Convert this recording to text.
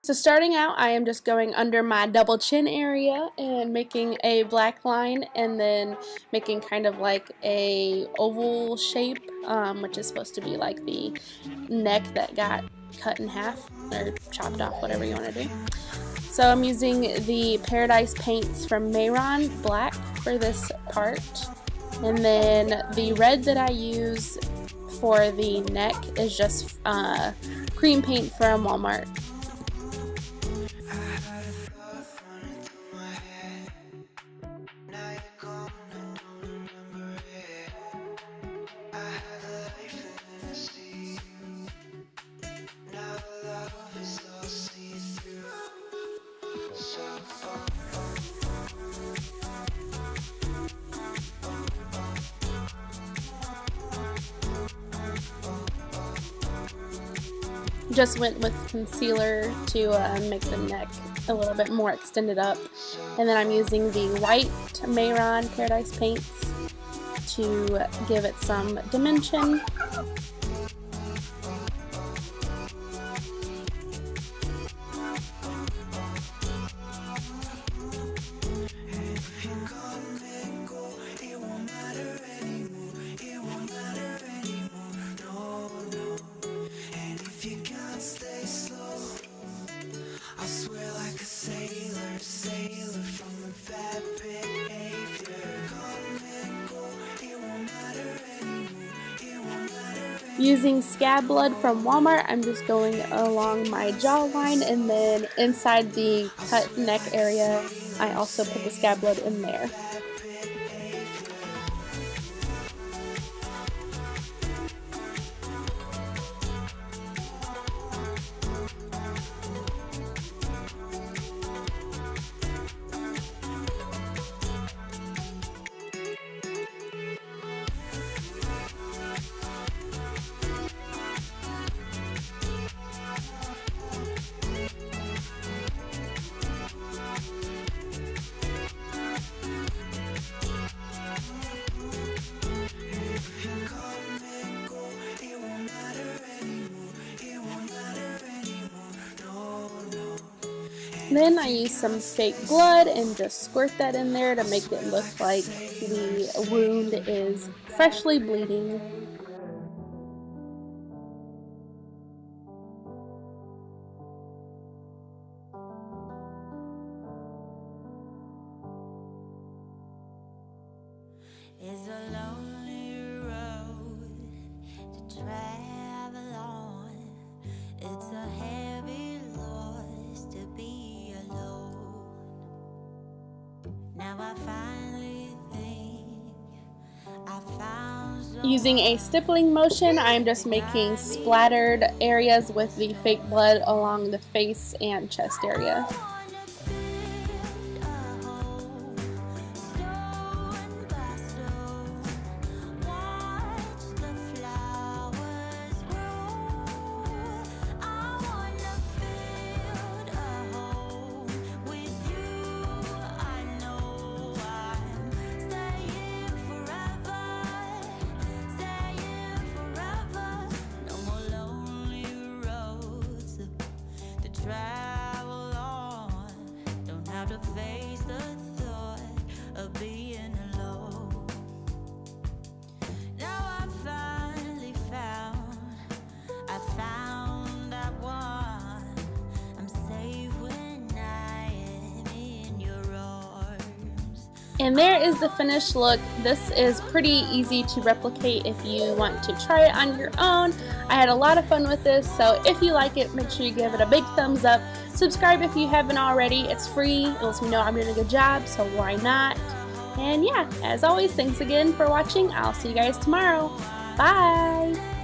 So starting out, I am just going under my double chin area and making a black line, and then making kind of like a oval shape, which is supposed to be like the neck that got cut in half or chopped off, whatever you want to do. So I'm using the Paradise paints from Mayron black for this part, and then the red that I use for the neck is just cream paint from Walmart. Just went with concealer to make the neck a little bit more extended up, and then I'm using the white Mayron Paradise paints to give it some dimension. Using Scab Blood from Walmart, I'm just going along my jawline, and then inside the cut neck area, I also put the Scab Blood in there. Then I use some fake blood and just squirt that in there to make it look like the wound is freshly bleeding. It's a lonely road to travel on. It's a heavy loss to be alone. Now I finally think I found someone. Using a stippling motion, I'm just making splattered areas with the fake blood along the face and chest area. Travel on, don't have to face the thought of being alone. Now I finally found that one. I'm safe when I am in your arms. And there is the finished look. This is pretty easy to replicate if you want to try it on your own. I had a lot of fun with this, so if you like it, make sure you give it a big thumbs up. Subscribe if you haven't already. It's free. It lets me know I'm doing a good job, so why not? And yeah, as always, thanks again for watching. I'll see you guys tomorrow. Bye!